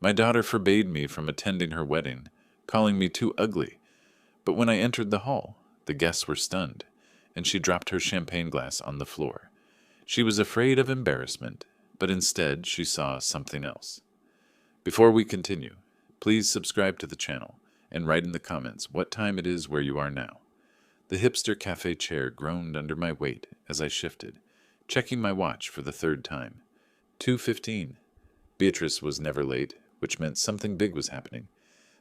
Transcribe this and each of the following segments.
My daughter forbade me from attending her wedding, calling me too ugly. But when I entered the hall, the guests were stunned, and she dropped her champagne glass on the floor. She was afraid of embarrassment, but instead she saw something else. Before we continue, please subscribe to the channel and write in the comments what time it is where you are now. The hipster cafe chair groaned under my weight as I shifted, checking my watch for the third time. 2:15. Beatrice was never late, which meant something big was happening.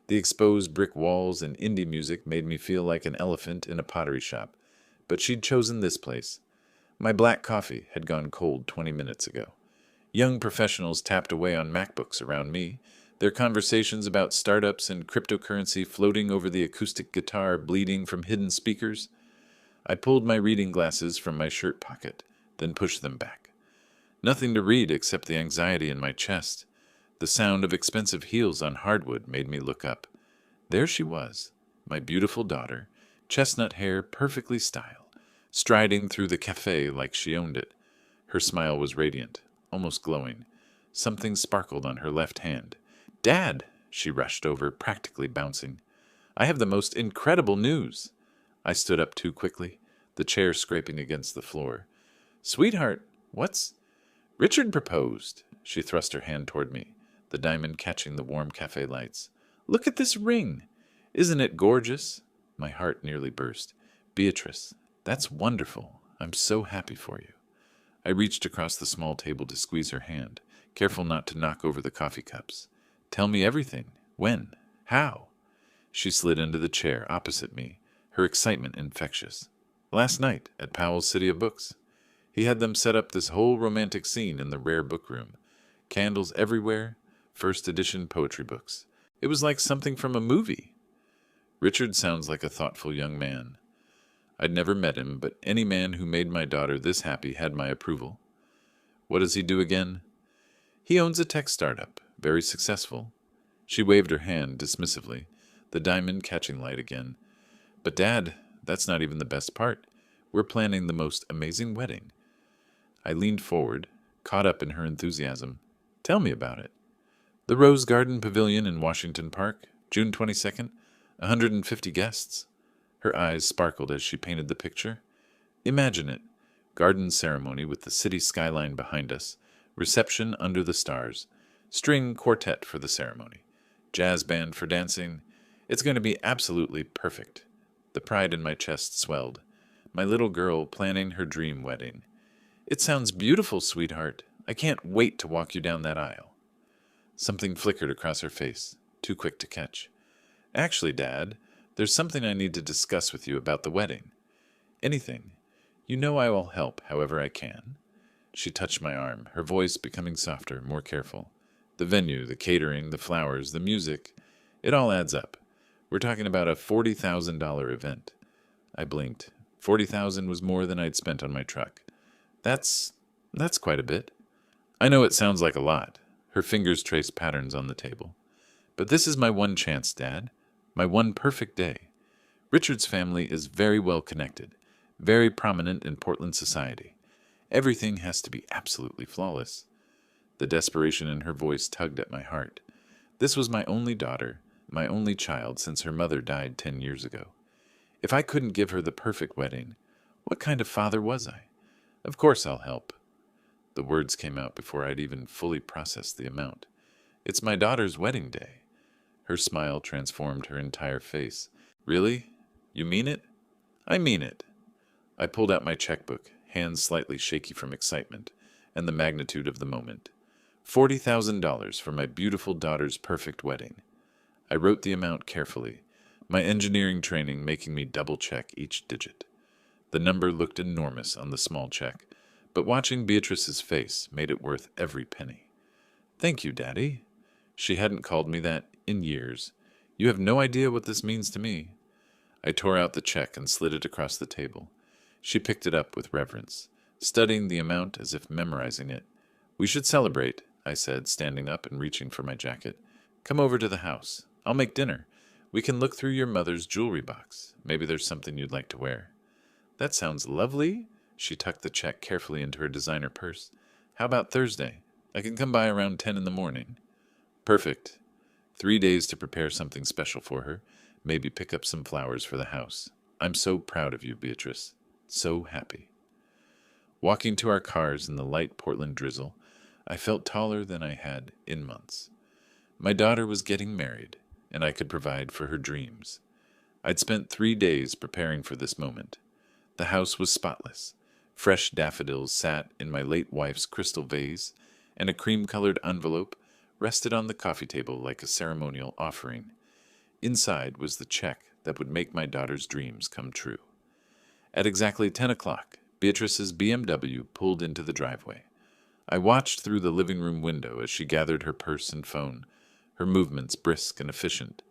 The exposed brick walls and indie music made me feel like an elephant in a pottery shop, but she'd chosen this place. My black coffee had gone cold 20 minutes ago. Young professionals tapped away on MacBooks around me, their conversations about startups and cryptocurrency floating over the acoustic guitar bleeding from hidden speakers. I pulled my reading glasses from my shirt pocket, then pushed them back. Nothing to read except the anxiety in my chest. The sound of expensive heels on hardwood made me look up. There she was, my beautiful daughter, chestnut hair perfectly styled, striding through the cafe like she owned it. Her smile was radiant, almost glowing. Something sparkled on her left hand. "Dad!" She rushed over, practically bouncing. "I have the most incredible news." I stood up too quickly, the chair scraping against the floor. "Sweetheart, what's—" "Richard proposed." She thrust her hand toward me, the diamond catching the warm cafe lights. "Look at this ring. Isn't it gorgeous?" My heart nearly burst. "Beatrice, that's wonderful. I'm so happy for you." I reached across the small table to squeeze her hand, careful not to knock over the coffee cups. "Tell me everything. When? How?" She slid into the chair opposite me, her excitement infectious. "Last night at Powell's City of Books. He had them set up this whole romantic scene in the rare book room. Candles everywhere, first edition poetry books. It was like something from a movie." Richard sounds like a thoughtful young man. I'd never met him, but any man who made my daughter this happy had my approval. "What does he do again?" "He owns a tech startup, very successful." She waved her hand dismissively, the diamond catching light again. "But Dad, that's not even the best part. We're planning the most amazing wedding." I leaned forward, caught up in her enthusiasm. "Tell me about it." "The Rose Garden Pavilion in Washington Park, June 22nd, 150 guests." Her eyes sparkled as she painted the picture. "Imagine it. Garden ceremony with the city skyline behind us, reception under the stars, string quartet for the ceremony, jazz band for dancing. It's going to be absolutely perfect." The pride in my chest swelled. My little girl planning her dream wedding. "It sounds beautiful, sweetheart. I can't wait to walk you down that aisle." Something flickered across her face, too quick to catch. "Actually, Dad, there's something I need to discuss with you about the wedding." "Anything. You know I will help however I can." She touched my arm, her voice becoming softer, more careful. "The venue, the catering, the flowers, the music, it all adds up. We're talking about a $40,000 event." I blinked. 40,000 was more than I'd spent on my truck. That's quite a bit." "I know it sounds like a lot." Her fingers traced patterns on the table. "But this is my one chance, Dad. My one perfect day. Richard's family is very well connected, very prominent in Portland society. Everything has to be absolutely flawless." The desperation in her voice tugged at my heart. This was my only daughter, my only child since her mother died 10 years ago. If I couldn't give her the perfect wedding, what kind of father was I? "Of course I'll help." The words came out before I'd even fully processed the amount. "It's my daughter's wedding day." Her smile transformed her entire face. "Really? You mean it?" "I mean it." I pulled out my checkbook, hands slightly shaky from excitement and the magnitude of the moment. $40,000 for my beautiful daughter's perfect wedding. I wrote the amount carefully, my engineering training making me double-check each digit. The number looked enormous on the small check, but watching Beatrice's face made it worth every penny. "Thank you, Daddy." She hadn't called me that in years. "You have no idea what this means to me." I tore out the check and slid it across the table. She picked it up with reverence, studying the amount as if memorizing it. "We should celebrate," I said, standing up and reaching for my jacket. "Come over to the house. I'll make dinner. We can look through your mother's jewelry box. Maybe there's something you'd like to wear." "That sounds lovely." She tucked the check carefully into her designer purse. "How about Thursday? I can come by around 10 in the morning." Perfect. 3 days to prepare something special for her. Maybe pick up some flowers for the house. I'm so proud of you, Beatrice. So happy. Walking to our cars in the light Portland drizzle, I felt taller than I had in months. My daughter was getting married, and I could provide for her dreams. I'd spent 3 days preparing for this moment. The house was spotless. Fresh daffodils sat in my late wife's crystal vase, and a cream-colored envelope rested on the coffee table like a ceremonial offering. Inside was the check that would make my daughter's dreams come true. At exactly 10 o'clock, Beatrice's BMW pulled into the driveway. I watched through the living room window as she gathered her purse and phone, her movements brisk and efficient,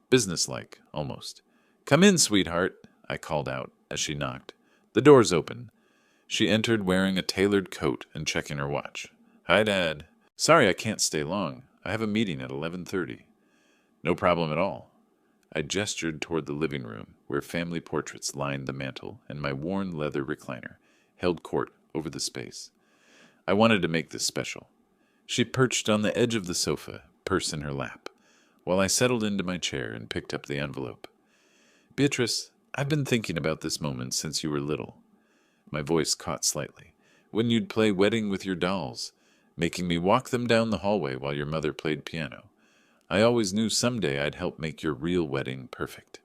businesslike, almost. "Come in, sweetheart," I called out as she knocked. "The door's open." She entered wearing a tailored coat and checking her watch. "Hi, Dad. Sorry I can't stay long. I have a meeting at 11:30. "No problem at all." I gestured toward the living room, where family portraits lined the mantel and my worn leather recliner held court over the space. I wanted to make this special. She perched on the edge of the sofa, purse in her lap, while I settled into my chair and picked up the envelope. "Beatrice, I've been thinking about this moment since you were little." My voice caught slightly. "When you'd play wedding with your dolls, making me walk them down the hallway while your mother played piano. I always knew someday I'd help make your real wedding perfect."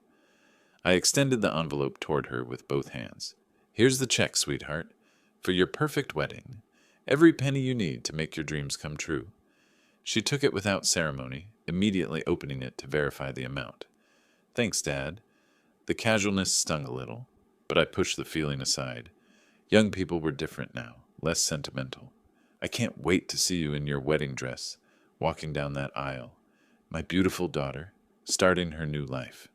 I extended the envelope toward her with both hands. "Here's the check, sweetheart, for your perfect wedding. Every penny you need to make your dreams come true." She took it without ceremony, immediately opening it to verify the amount. "Thanks, Dad." The casualness stung a little, but I pushed the feeling aside. Young people were different now, less sentimental. "I can't wait to see you in your wedding dress, walking down that aisle. My beautiful daughter, starting her new life."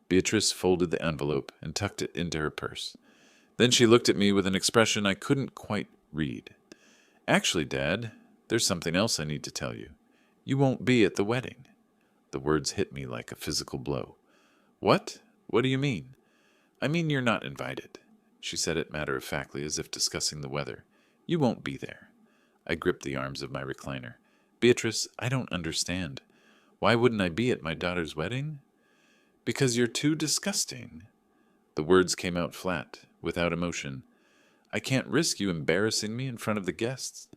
Beatrice folded the envelope and tucked it into her purse. Then she looked at me with an expression I couldn't quite read. "Actually, Dad, there's something else I need to tell you. You won't be at the wedding." The words hit me like a physical blow. "What? What do you mean?" "I mean you're not invited." She said it matter-of-factly as if discussing the weather. "You won't be there." I gripped the arms of my recliner. "Beatrice, I don't understand. Why wouldn't I be at my daughter's wedding?" "Because you're too disgusting." The words came out flat, without emotion. "I can't risk you embarrassing me in front of the guests.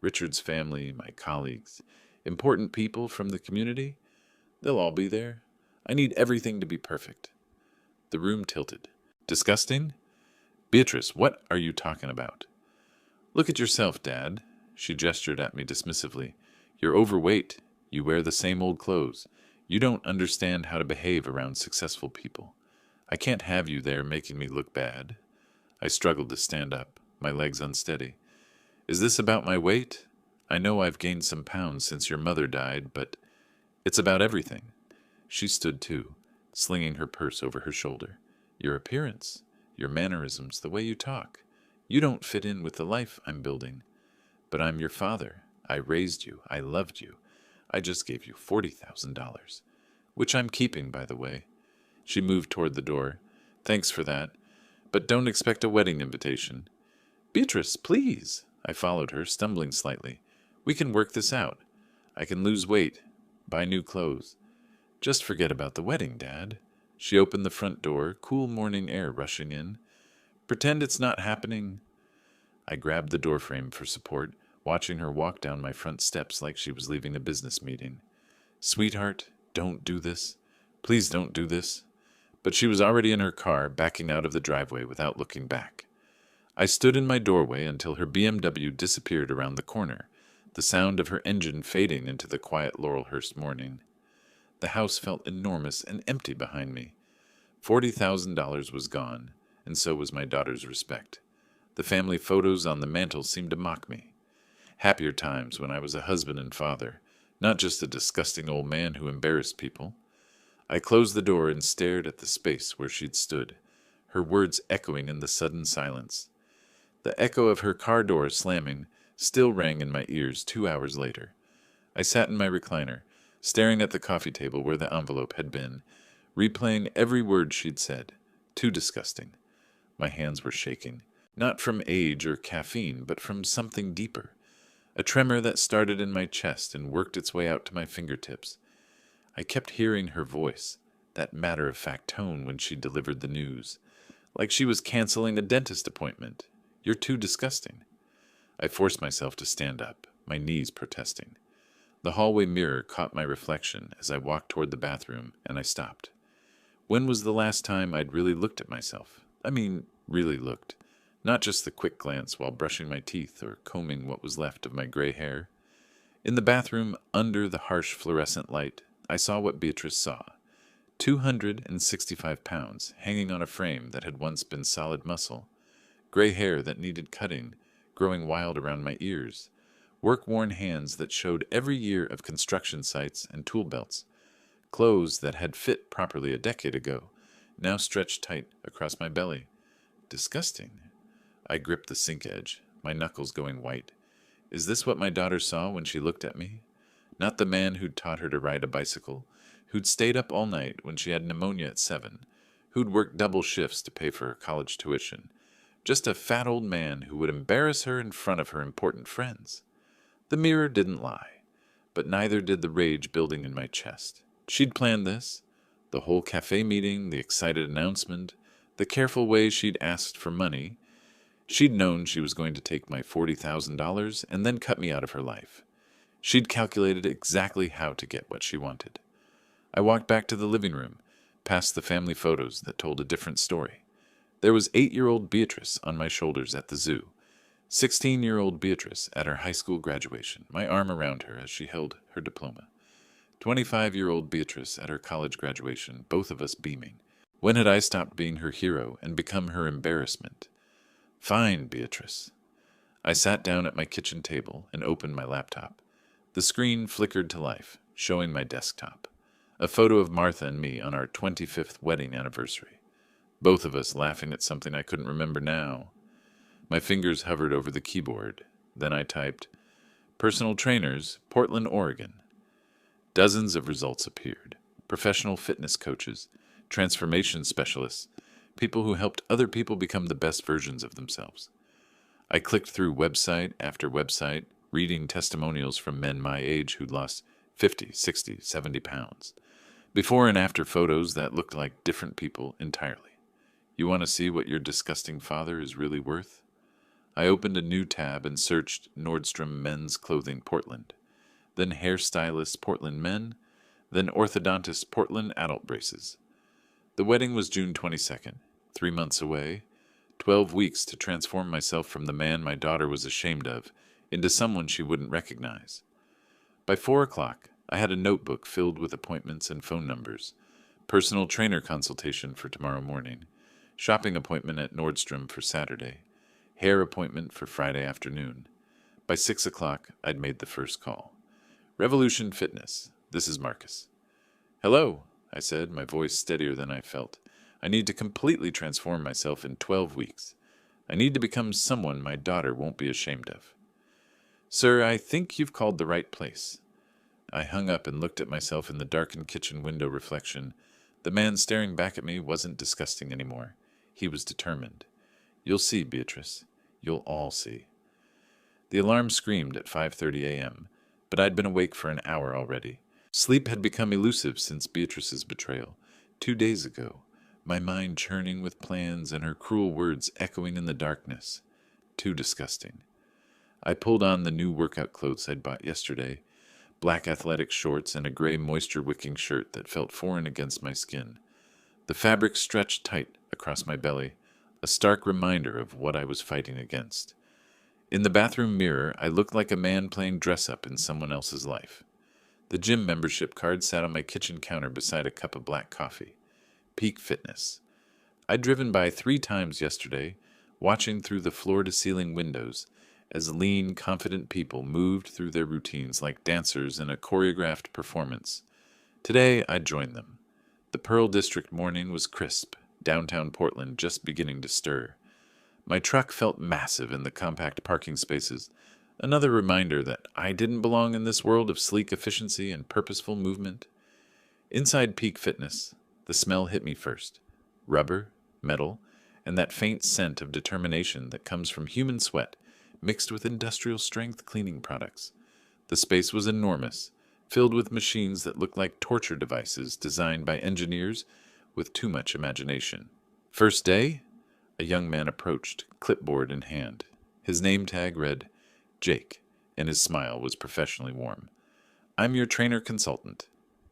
Richard's family, my colleagues, important people from the community. They'll all be there. I need everything to be perfect." The room tilted. "Disgusting? Beatrice, what are you talking about?" "Look at yourself, Dad." She gestured at me dismissively. "You're overweight. You wear the same old clothes. You don't understand how to behave around successful people. I can't have you there making me look bad." I struggled to stand up, my legs unsteady. "Is this about my weight? I know I've gained some pounds since your mother died, but it's about everything." She stood too, slinging her purse over her shoulder. "Your appearance, your mannerisms, the way you talk. You don't fit in with the life I'm building. But I'm your father. I raised you. I loved you. I just gave you $40,000, which I'm keeping, by the way." She moved toward the door. "Thanks for that. But don't expect a wedding invitation." "Beatrice, please." I followed her, stumbling slightly. "We can work this out. I can lose weight, buy new clothes. Just forget about the wedding, Dad." She opened the front door, cool morning air rushing in. "Pretend it's not happening." I grabbed the doorframe for support, watching her walk down my front steps like she was leaving a business meeting. "Sweetheart, don't do this. Please don't do this." But she was already in her car, backing out of the driveway without looking back. I stood in my doorway until her BMW disappeared around the corner, the sound of her engine fading into the quiet Laurelhurst morning. The house felt enormous and empty behind me. $40,000 was gone, and so was my daughter's respect. The family photos on the mantel seemed to mock me. Happier times when I was a husband and father, not just a disgusting old man who embarrassed people. I closed the door and stared at the space where she'd stood, her words echoing in the sudden silence. The echo of her car door slamming still rang in my ears 2 hours later. I sat in my recliner, staring at the coffee table where the envelope had been, replaying every word she'd said. Too disgusting. My hands were shaking, not from age or caffeine, but from something deeper. a tremor that started in my chest and worked its way out to my fingertips. I kept hearing her voice, that matter-of-fact tone when she delivered the news, like she was canceling a dentist appointment. "You're too disgusting." I forced myself to stand up, my knees protesting. The hallway mirror caught my reflection as I walked toward the bathroom, and I stopped. When was the last time I'd really looked at myself? I mean, really looked. Not just the quick glance while brushing my teeth or combing what was left of my gray hair. In the bathroom, under the harsh fluorescent light, I saw what Beatrice saw. 265 pounds, hanging on a frame that had once been solid muscle. Gray hair that needed cutting, growing wild around my ears. Work-worn hands that showed every year of construction sites and tool belts. Clothes that had fit properly a decade ago, now stretched tight across my belly. Disgusting. I gripped the sink edge, my knuckles going white. Is this what my daughter saw when she looked at me? Not the man who'd taught her to ride a bicycle, who'd stayed up all night when she had pneumonia at 7, who'd worked double shifts to pay for her college tuition. Just a fat old man who would embarrass her in front of her important friends. The mirror didn't lie, but neither did the rage building in my chest. She'd planned this. The whole cafe meeting, the excited announcement, the careful way she'd asked for money. She'd known she was going to take my $40,000 and then cut me out of her life. She'd calculated exactly how to get what she wanted. I walked back to the living room, past the family photos that told a different story. There was 8-year-old Beatrice on my shoulders at the zoo, 16-year-old Beatrice at her high school graduation, my arm around her as she held her diploma, 25-year-old Beatrice at her college graduation, both of us beaming. When had I stopped being her hero and become her embarrassment? Fine, Beatrice. I sat down at my kitchen table and opened my laptop. The screen flickered to life, showing my desktop. A photo of Martha and me on our 25th wedding anniversary. Both of us laughing at something I couldn't remember now. My fingers hovered over the keyboard. Then I typed, "Personal trainers, Portland, Oregon." Dozens of results appeared. Professional fitness coaches, transformation specialists, people who helped other people become the best versions of themselves. I clicked through website after website, reading testimonials from men my age who'd lost 50, 60, 70 pounds. Before and after photos that looked like different people entirely. You want to see what your disgusting father is really worth? I opened a new tab and searched Nordstrom Men's Clothing Portland, then Hairstylist Portland Men, then Orthodontist Portland Adult Braces. The wedding was June 22nd, 3 months away, 12 weeks to transform myself from the man my daughter was ashamed of into someone she wouldn't recognize. By 4 o'clock, I had a notebook filled with appointments and phone numbers, personal trainer consultation for tomorrow morning, shopping appointment at Nordstrom for Saturday, hair appointment for Friday afternoon. By 6 o'clock, I'd made the first call. Revolution Fitness, this is Marcus. Hello, I said, my voice steadier than I felt. I need to completely transform myself in 12 weeks. I need to become someone my daughter won't be ashamed of. Sir, I think you've called the right place. I hung up and looked at myself in the darkened kitchen window reflection. The man staring back at me wasn't disgusting anymore. He was determined. You'll see, Beatrice. You'll all see. The alarm screamed at 5:30 a.m., but I'd been awake for an hour already. Sleep had become elusive since Beatrice's betrayal. 2 days ago, my mind churning with plans and her cruel words echoing in the darkness. Too disgusting. I pulled on the new workout clothes I'd bought yesterday, black athletic shorts and a gray moisture-wicking shirt that felt foreign against my skin. The fabric stretched tight across my belly, a stark reminder of what I was fighting against. In the bathroom mirror, I looked like a man playing dress-up in someone else's life. The gym membership card sat on my kitchen counter beside a cup of black coffee. Peak Fitness. I'd driven by 3 times yesterday, watching through the floor-to-ceiling windows as lean, confident people moved through their routines like dancers in a choreographed performance. Today, I'd join them. The Pearl District morning was crisp, downtown Portland just beginning to stir. My truck felt massive in the compact parking spaces, another reminder that I didn't belong in this world of sleek efficiency and purposeful movement. Inside Peak Fitness, the smell hit me first. Rubber, metal, and that faint scent of determination that comes from human sweat mixed with industrial-strength cleaning products. The space was enormous, filled with machines that looked like torture devices designed by engineers with too much imagination. First day, a young man approached, clipboard in hand. His name tag read, Jake, and his smile was professionally warm. I'm your trainer consultant,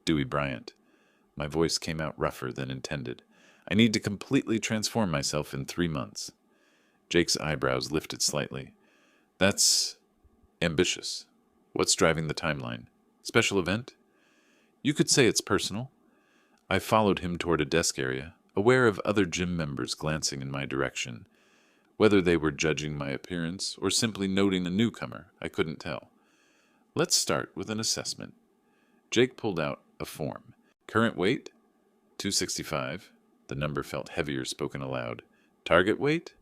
Dewey Bryant. My voice came out rougher than intended. I need to completely transform myself in 3 months. Jake's eyebrows lifted slightly. That's ambitious. What's driving the timeline? Special event? You could say it's personal. I followed him toward a desk area, aware of other gym members glancing in my direction. Whether they were judging my appearance or simply noting a newcomer, I couldn't tell. Let's start with an assessment. Jake pulled out a form. Current weight? 265. The number felt heavier spoken aloud. Target weight?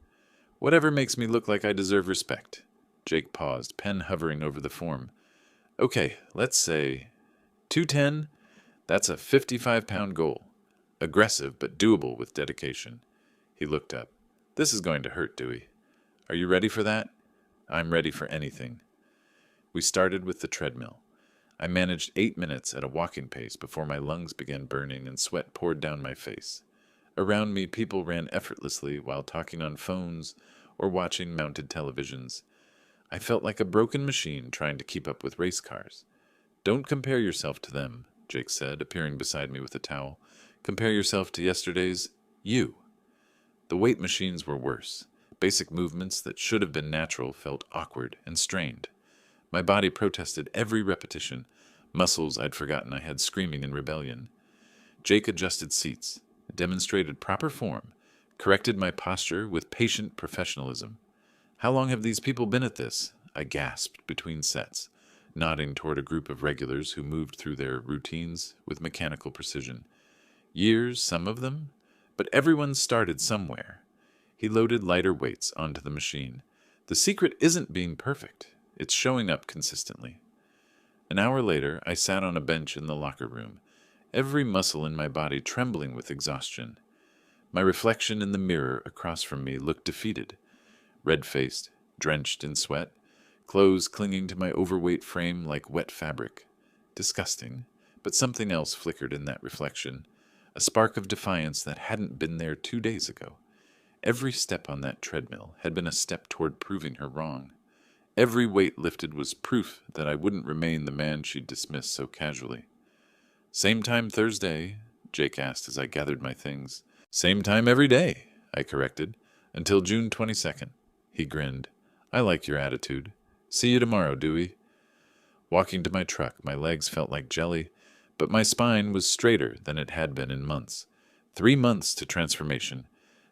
Whatever makes me look like I deserve respect. Jake paused, pen hovering over the form. Okay, let's say 210. That's a 55-pound goal. Aggressive, but doable with dedication. He looked up. This is going to hurt, Dewey. Are you ready for that? I'm ready for anything. We started with the treadmill. I managed 8 minutes at a walking pace before my lungs began burning and sweat poured down my face. Around me, people ran effortlessly while talking on phones or watching mounted televisions. I felt like a broken machine trying to keep up with race cars. Don't compare yourself to them, Jake said, appearing beside me with a towel. Compare yourself to yesterday's you. The weight machines were worse. Basic movements that should have been natural felt awkward and strained. My body protested every repetition, muscles I'd forgotten I had screaming in rebellion. Jake adjusted seats, demonstrated proper form, corrected my posture with patient professionalism. How long have these people been at this? I gasped between sets, nodding toward a group of regulars who moved through their routines with mechanical precision. Years, some of them, but everyone started somewhere. He loaded lighter weights onto the machine. The secret isn't being perfect. It's showing up consistently. An hour later, I sat on a bench in the locker room, every muscle in my body trembling with exhaustion. My reflection in the mirror across from me looked defeated, red-faced, drenched in sweat, clothes clinging to my overweight frame like wet fabric. Disgusting, but something else flickered in that reflection, a spark of defiance that hadn't been there 2 days ago. Every step on that treadmill had been a step toward proving her wrong. Every weight lifted was proof that I wouldn't remain the man she'd dismissed so casually. Same time Thursday, Jake asked as I gathered my things. Same time every day, I corrected, until June 22nd. He grinned. I like your attitude. See you tomorrow, Dewey. Walking to my truck, my legs felt like jelly, but my spine was straighter than it had been in months. 3 months to transformation.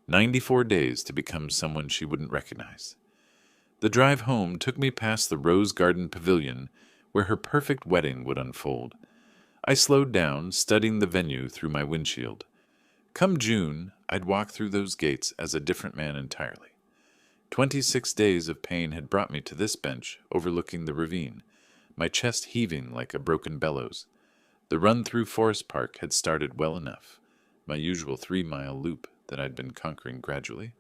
94 days to become someone she wouldn't recognize. The drive home took me past the Rose Garden Pavilion where her perfect wedding would unfold. I slowed down, studying the venue through my windshield. Come June, I'd walk through those gates as a different man entirely. 26 days of pain had brought me to this bench overlooking the ravine, my chest heaving like a broken bellows. The run through Forest Park had started well enough, my usual 3-mile loop that I'd been conquering gradually,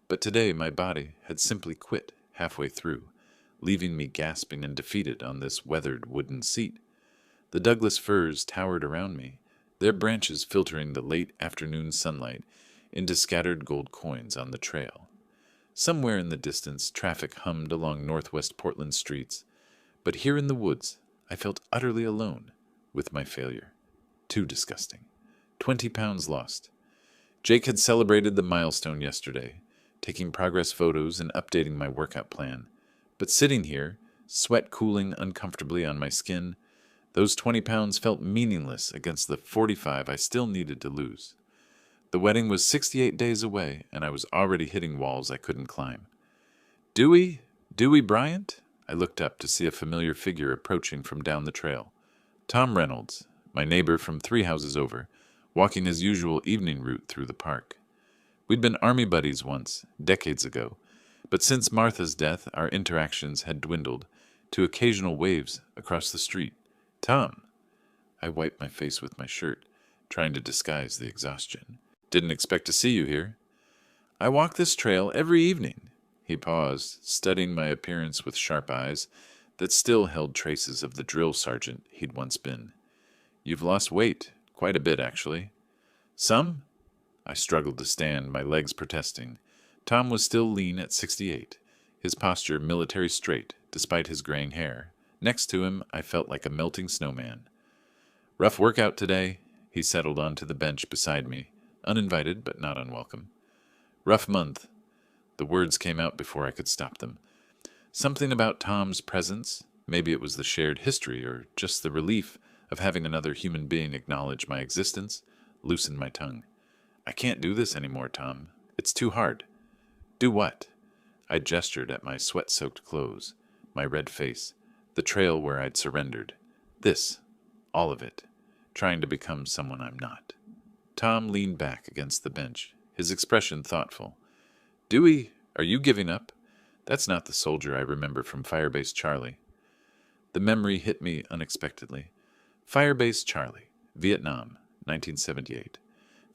but today my body had simply quit halfway through, leaving me gasping and defeated on this weathered wooden seat. The Douglas firs towered around me, their branches filtering the late afternoon sunlight into scattered gold coins on the trail. Somewhere in the distance, traffic hummed along northwest Portland streets, but here in the woods, I felt utterly alone with my failure. Too disgusting. 20 pounds lost. Jake had celebrated the milestone yesterday, taking progress photos and updating my workout plan. But sitting here, sweat cooling uncomfortably on my skin, those 20 pounds felt meaningless against the 45 I still needed to lose. The wedding was 68 days away, and I was already hitting walls I couldn't climb. Dewey Bryant? I looked up to see a familiar figure approaching from down the trail. Tom Reynolds, my neighbor from 3 houses over, walking his usual evening route through the park. We'd been army buddies once, decades ago, but since Martha's death, our interactions had dwindled to occasional waves across the street. Tom. I wiped my face with my shirt, trying to disguise the exhaustion. Didn't expect to see you here. I walk this trail every evening. He paused, studying my appearance with sharp eyes that still held traces of the drill sergeant he'd once been. You've lost weight, quite a bit, actually. Some? I struggled to stand, my legs protesting. Tom was still lean at 68, his posture military straight, despite his graying hair. Next to him, I felt like a melting snowman. Rough workout today? He settled onto the bench beside me, uninvited but not unwelcome. Rough month. The words came out before I could stop them. Something about Tom's presence, maybe it was the shared history or just the relief of having another human being acknowledge my existence, loosened my tongue. I can't do this anymore, Tom. It's too hard. Do what? I gestured at my sweat-soaked clothes, my red face, the trail where I'd surrendered. This, all of it, trying to become someone I'm not. Tom leaned back against the bench, his expression thoughtful. Dewey, are you giving up? That's not the soldier I remember from Firebase Charlie. The memory hit me unexpectedly. Firebase Charlie, Vietnam, 1978.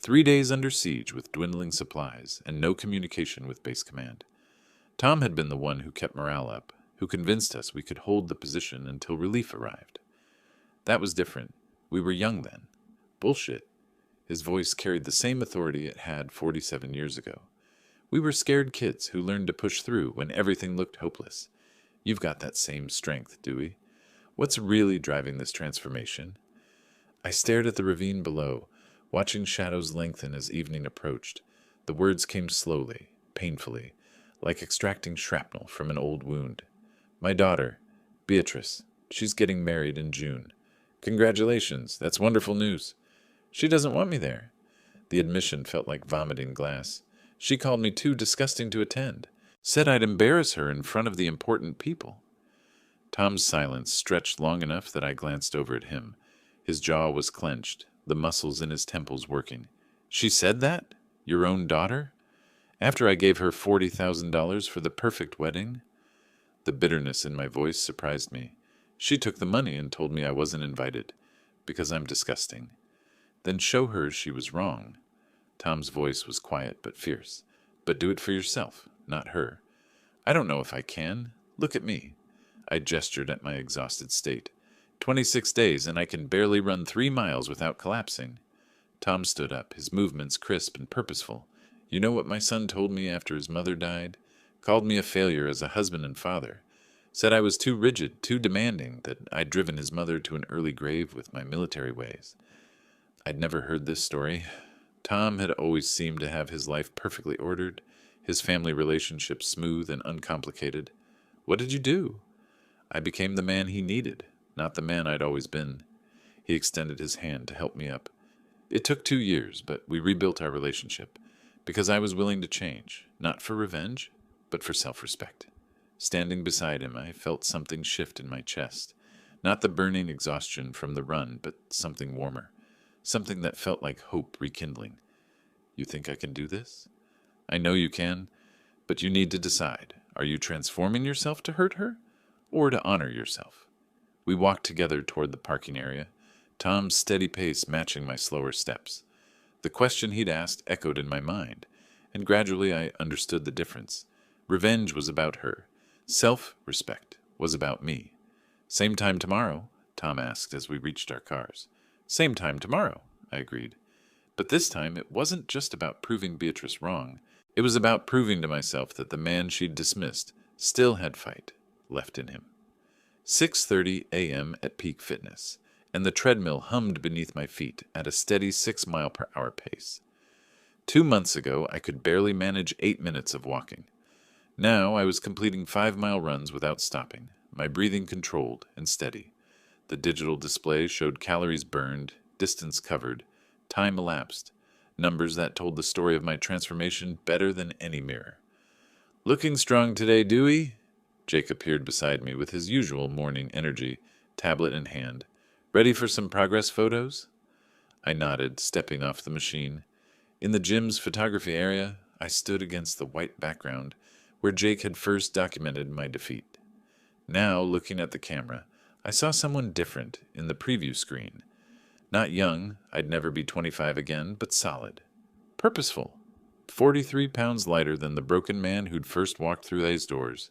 3 days under siege with dwindling supplies and no communication with base command. Tom had been the one who kept morale up, who convinced us we could hold the position until relief arrived. That was different. We were young then. Bullshit. His voice carried the same authority it had 47 years ago. We were scared kids who learned to push through when everything looked hopeless. You've got that same strength, Dewey. What's really driving this transformation? I stared at the ravine below, watching shadows lengthen as evening approached. The words came slowly, painfully, like extracting shrapnel from an old wound. My daughter, Beatrice, she's getting married in June. Congratulations, that's wonderful news. She doesn't want me there. The admission felt like vomiting glass. She called me too disgusting to attend, said I'd embarrass her in front of the important people. Tom's silence stretched long enough that I glanced over at him. His jaw was clenched, the muscles in his temples working. She said that? Your own daughter? After I gave her $40,000 for the perfect wedding? The bitterness in my voice surprised me. She took the money and told me I wasn't invited, because I'm disgusting. Then show her she was wrong. Tom's voice was quiet but fierce. But do it for yourself, not her. I don't know if I can. Look at me. I gestured at my exhausted state. 26 days, and I can barely run 3 miles without collapsing. Tom stood up, his movements crisp and purposeful. You know what my son told me after his mother died? Called me a failure as a husband and father. Said I was too rigid, too demanding, that I'd driven his mother to an early grave with my military ways. I'd never heard this story. Tom had always seemed to have his life perfectly ordered, his family relationships smooth and uncomplicated. What did you do? I became the man he needed, not the man I'd always been. He extended his hand to help me up. It took 2 years, but we rebuilt our relationship, because I was willing to change, not for revenge, but for self-respect. Standing beside him, I felt something shift in my chest. Not the burning exhaustion from the run, but something warmer. Something that felt like hope rekindling. You think I can do this? I know you can, but you need to decide. Are you transforming yourself to hurt her, or to honor yourself? We walked together toward the parking area, Tom's steady pace matching my slower steps. The question he'd asked echoed in my mind, and gradually I understood the difference. Revenge was about her. Self-respect was about me. Same time tomorrow? Tom asked as we reached our cars. Same time tomorrow, I agreed. But this time it wasn't just about proving Beatrice wrong. It was about proving to myself that the man she'd dismissed still had fight left in him. 6:30 a.m. at peak fitness, and the treadmill hummed beneath my feet at a steady 6-mile-per-hour pace. 2 months ago, I could barely manage 8 minutes of walking. Now I was completing 5-mile runs without stopping, my breathing controlled and steady. The digital display showed calories burned, distance covered, time elapsed, numbers that told the story of my transformation better than any mirror. Looking strong today, Dewey? Jake appeared beside me with his usual morning energy, tablet in hand. Ready for some progress photos? I nodded, stepping off the machine. In the gym's photography area, I stood against the white background where Jake had first documented my defeat. Now, looking at the camera, I saw someone different in the preview screen. Not young, I'd never be 25 again, but solid. Purposeful. 43 pounds lighter than the broken man who'd first walked through those doors.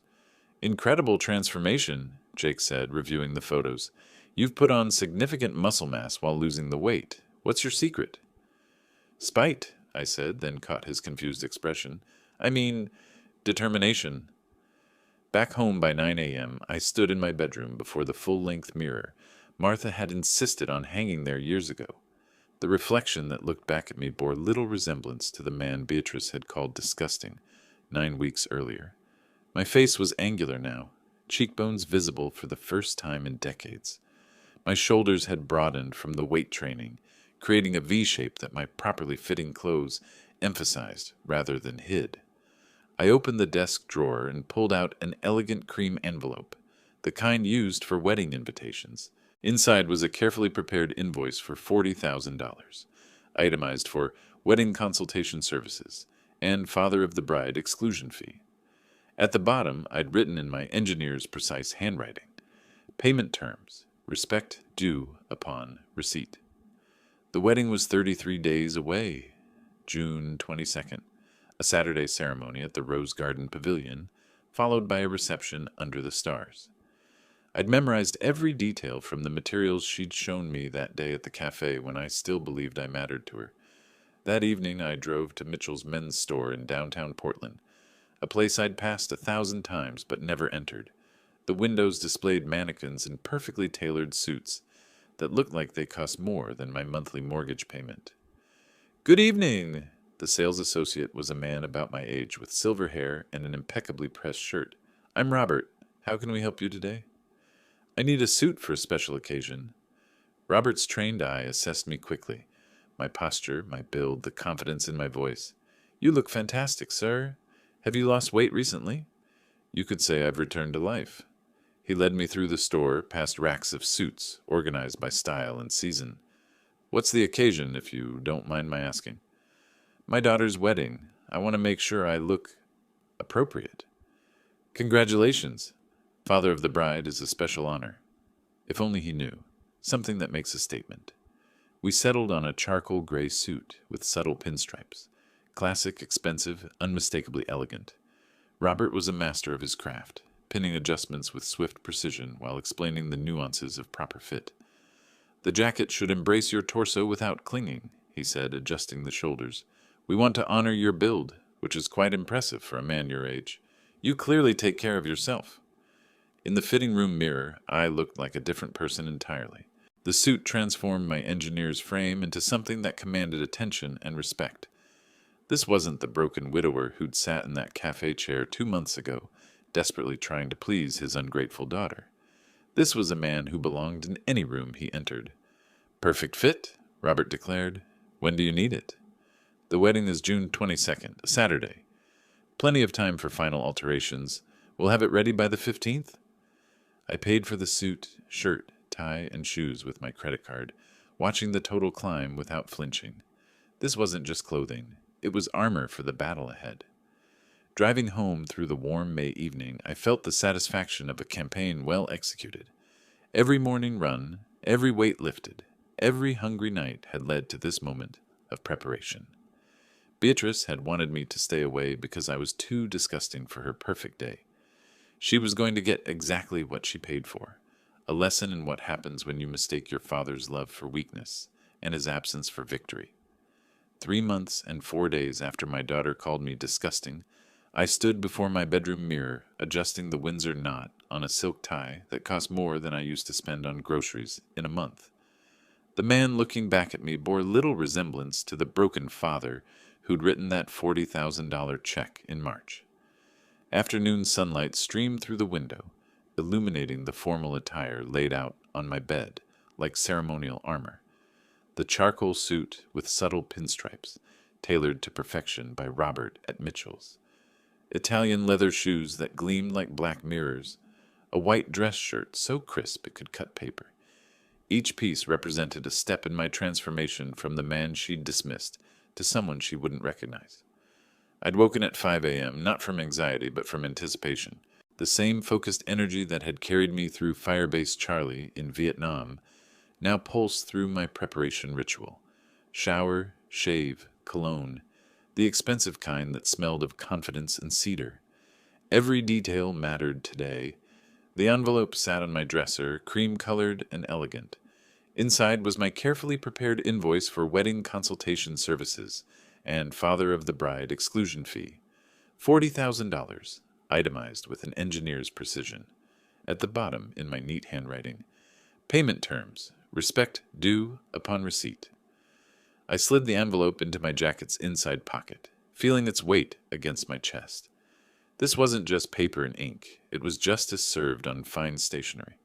Incredible transformation, Jake said, reviewing the photos. You've put on significant muscle mass while losing the weight. What's your secret? Spite, I said, then caught his confused expression. I mean, determination. Back home by 9 a.m., I stood in my bedroom before the full-length mirror Martha had insisted on hanging there years ago. The reflection that looked back at me bore little resemblance to the man Beatrice had called disgusting 9 weeks earlier. My face was angular now, cheekbones visible for the first time in decades. My shoulders had broadened from the weight training, creating a V-shape that my properly fitting clothes emphasized rather than hid. I opened the desk drawer and pulled out an elegant cream envelope, the kind used for wedding invitations. Inside was a carefully prepared invoice for $40,000, itemized for wedding consultation services and father of the bride exclusion fee. At the bottom, I'd written in my engineer's precise handwriting, payment terms, respect due upon receipt. The wedding was 33 days away, June 22nd, a Saturday ceremony at the Rose Garden Pavilion, followed by a reception under the stars. I'd memorized every detail from the materials she'd shown me that day at the cafe when I still believed I mattered to her. That evening I drove to Mitchell's men's store in downtown Portland, a place I'd passed 1,000 times but never entered. The windows displayed mannequins in perfectly tailored suits that looked like they cost more than my monthly mortgage payment. "Good evening!" The sales associate was a man about my age with silver hair and an impeccably pressed shirt. "I'm Robert. How can we help you today?" "I need a suit for a special occasion." Robert's trained eye assessed me quickly. My posture, my build, the confidence in my voice. "You look fantastic, sir. Have you lost weight recently?" "You could say I've returned to life." He led me through the store, past racks of suits, organized by style and season. "What's the occasion, if you don't mind my asking?" "My daughter's wedding. I want to make sure I look appropriate." "Congratulations. Father of the bride is a special honor." If only he knew. Something that makes a statement. We settled on a charcoal gray suit with subtle pinstripes. Classic, expensive, unmistakably elegant. Robert was a master of his craft, pinning adjustments with swift precision while explaining the nuances of proper fit. "The jacket should embrace your torso without clinging," he said, adjusting the shoulders. "We want to honor your build, which is quite impressive for a man your age. You clearly take care of yourself." In the fitting room mirror, I looked like a different person entirely. The suit transformed my engineer's frame into something that commanded attention and respect. This wasn't the broken widower who'd sat in that cafe chair 2 months ago, desperately trying to please his ungrateful daughter. This was a man who belonged in any room he entered. "Perfect fit," Robert declared. "When do you need it?" "The wedding is June 22nd, a Saturday. Plenty of time for final alterations. We'll have it ready by the 15th? I paid for the suit, shirt, tie, and shoes with my credit card, watching the total climb without flinching. This wasn't just clothing. It was armor for the battle ahead. Driving home through the warm May evening, I felt the satisfaction of a campaign well executed. Every morning run, every weight lifted, every hungry night had led to this moment of preparation. Beatrice had wanted me to stay away because I was too disgusting for her perfect day. She was going to get exactly what she paid for, a lesson in what happens when you mistake your father's love for weakness and his absence for victory. 3 months and 4 days after my daughter called me disgusting, I stood before my bedroom mirror, adjusting the Windsor knot on a silk tie that cost more than I used to spend on groceries in a month. The man looking back at me bore little resemblance to the broken father who'd written that $40,000 check in March. Afternoon sunlight streamed through the window, illuminating the formal attire laid out on my bed like ceremonial armor. The charcoal suit with subtle pinstripes, tailored to perfection by Robert at Mitchell's. Italian leather shoes that gleamed like black mirrors. A white dress shirt so crisp it could cut paper. Each piece represented a step in my transformation from the man she'd dismissed to someone she wouldn't recognize. I'd woken at 5 a.m., not from anxiety, but from anticipation. The same focused energy that had carried me through Firebase Charlie in Vietnam now pulsed through my preparation ritual. Shower, shave, cologne. the expensive kind that smelled of confidence and cedar. Every detail mattered today. The envelope sat on my dresser, cream-colored and elegant. Inside was my carefully prepared invoice for wedding consultation services and father of the bride exclusion fee. $40,000, itemized with an engineer's precision. At the bottom, in my neat handwriting, payment terms, respect due upon receipt. I slid the envelope into my jacket's inside pocket, feeling its weight against my chest. This wasn't just paper and ink, it was justice served on fine stationery.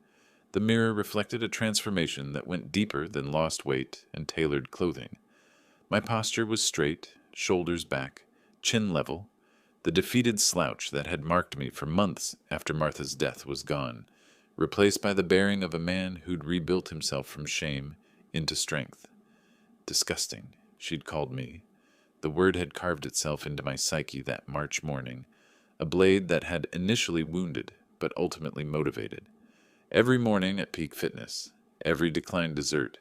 The mirror reflected a transformation that went deeper than lost weight and tailored clothing. My posture was straight, shoulders back, chin level. The defeated slouch that had marked me for months after Martha's death was gone, replaced by the bearing of a man who'd rebuilt himself from shame into strength. Disgusting, she'd called me. The word had carved itself into my psyche that March morning, a blade that had initially wounded but ultimately motivated. Every morning at peak fitness, every declined dessert,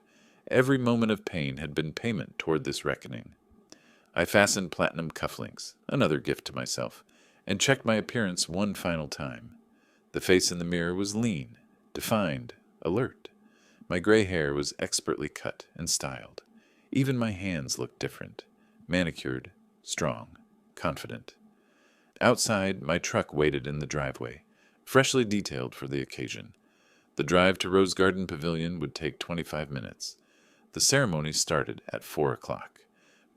every moment of pain had been payment toward this reckoning. I fastened platinum cufflinks, another gift to myself, and checked my appearance one final time. The face in the mirror was lean, defined, alert. My gray hair was expertly cut and styled. Even my hands looked different, manicured, strong, confident. Outside, my truck waited in the driveway, freshly detailed for the occasion. The drive to Rose Garden Pavilion would take 25 minutes. The ceremony started at 4 o'clock.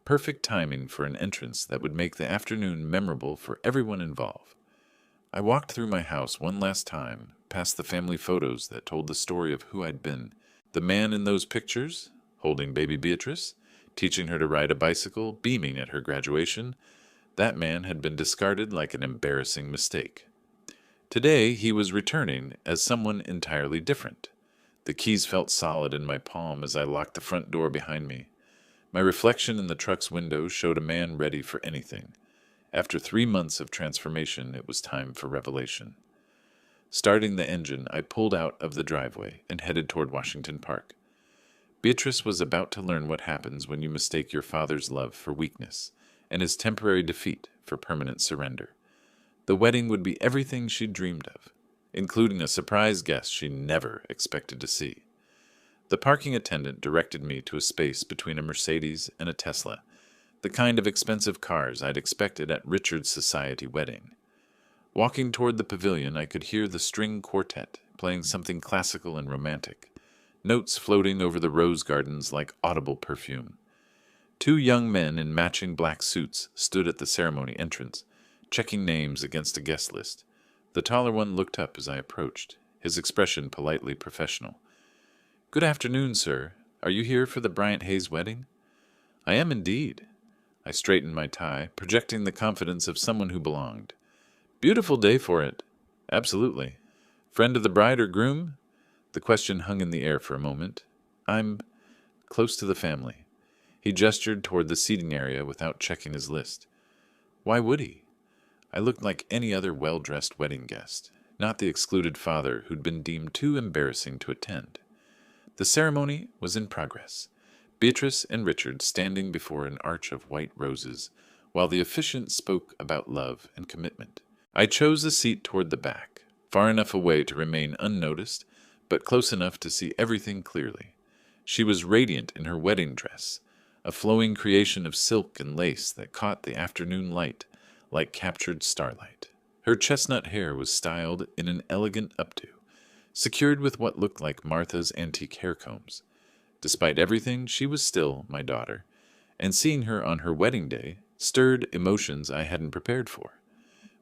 Perfect timing for an entrance that would make the afternoon memorable for everyone involved. I walked through my house one last time, past the family photos that told the story of who I'd been. The man in those pictures, holding baby Beatrice, teaching her to ride a bicycle, beaming at her graduation, that man had been discarded like an embarrassing mistake. Today he was returning as someone entirely different. The keys felt solid in my palm as I locked the front door behind me. My reflection in the truck's window showed a man ready for anything. After 3 months of transformation, it was time for revelation. Starting the engine, I pulled out of the driveway and headed toward Washington Park. Beatrice was about to learn what happens when you mistake your father's love for weakness and his temporary defeat for permanent surrender. The wedding would be everything she'd dreamed of, including a surprise guest she never expected to see. The parking attendant directed me to a space between a Mercedes and a Tesla, the kind of expensive cars I'd expected at Richard's society wedding. Walking toward the pavilion, I could hear the string quartet playing something classical and romantic, notes floating over the rose gardens like audible perfume. 2 young men in matching black suits stood at the ceremony entrance, checking names against a guest list. The taller one looked up as I approached, his expression politely professional. "Good afternoon, sir. Are you here for the Bryant Hayes wedding?" "I am indeed." I straightened my tie, projecting the confidence of someone who belonged. "Beautiful day for it." "Absolutely." "Friend of the bride or groom?" The question hung in the air for a moment. "I'm close to the family." He gestured toward the seating area without checking his list. Why would he? I looked like any other well-dressed wedding guest, not the excluded father who'd been deemed too embarrassing to attend. The ceremony was in progress, Beatrice and Richard standing before an arch of white roses, while the officiant spoke about love and commitment. I chose a seat toward the back, far enough away to remain unnoticed, but close enough to see everything clearly. She was radiant in her wedding dress, a flowing creation of silk and lace that caught the afternoon light like captured starlight. Her chestnut hair was styled in an elegant updo, secured with what looked like Martha's antique hair combs. Despite everything, she was still my daughter, and seeing her on her wedding day stirred emotions I hadn't prepared for.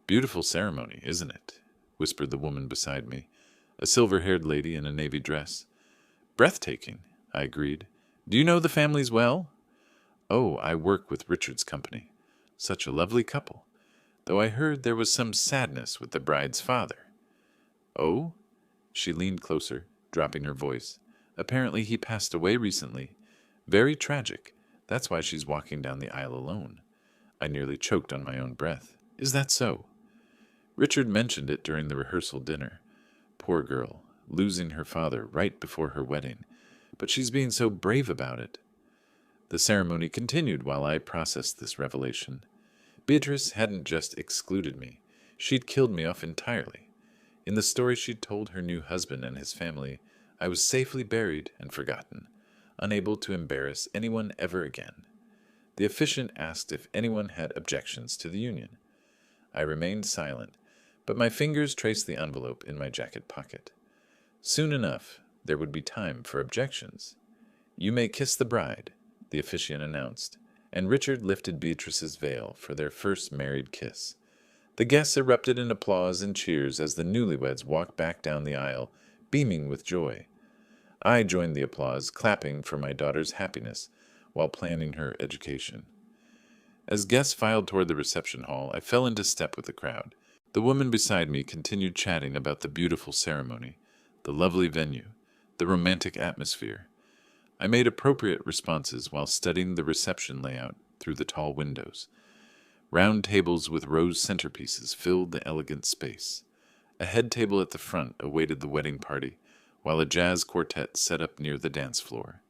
"Beautiful ceremony, isn't it?" whispered the woman beside me, a silver-haired lady in a navy dress. "Breathtaking," I agreed. "Do you know the families well?" "Oh, I work with Richard's company. Such a lovely couple, though I heard there was some sadness with the bride's father." "Oh?" She leaned closer, dropping her voice. "Apparently he passed away recently. Very tragic. That's why she's walking down the aisle alone." I nearly choked on my own breath. "Is that so?" Richard mentioned it during the rehearsal dinner. Poor girl, losing her father right before her wedding. But she's being so brave about it. The ceremony continued while I processed this revelation. Beatrice hadn't just excluded me. She'd killed me off entirely. In the story she'd told her new husband and his family, I was safely buried and forgotten, unable to embarrass anyone ever again. The officiant asked if anyone had objections to the union. I remained silent, but my fingers traced the envelope in my jacket pocket. Soon enough, there would be time for objections. "You may kiss the bride," the officiant announced, and Richard lifted Beatrice's veil for their first married kiss. The guests erupted in applause and cheers as the newlyweds walked back down the aisle, beaming with joy. I joined the applause, clapping for my daughter's happiness while planning her education. As guests filed toward the reception hall, I fell into step with the crowd. The woman beside me continued chatting about the beautiful ceremony, the lovely venue, the romantic atmosphere. I made appropriate responses while studying the reception layout through the tall windows. Round tables with rose centerpieces filled the elegant space. A head table at the front awaited the wedding party, while a jazz quartet set up near the dance floor.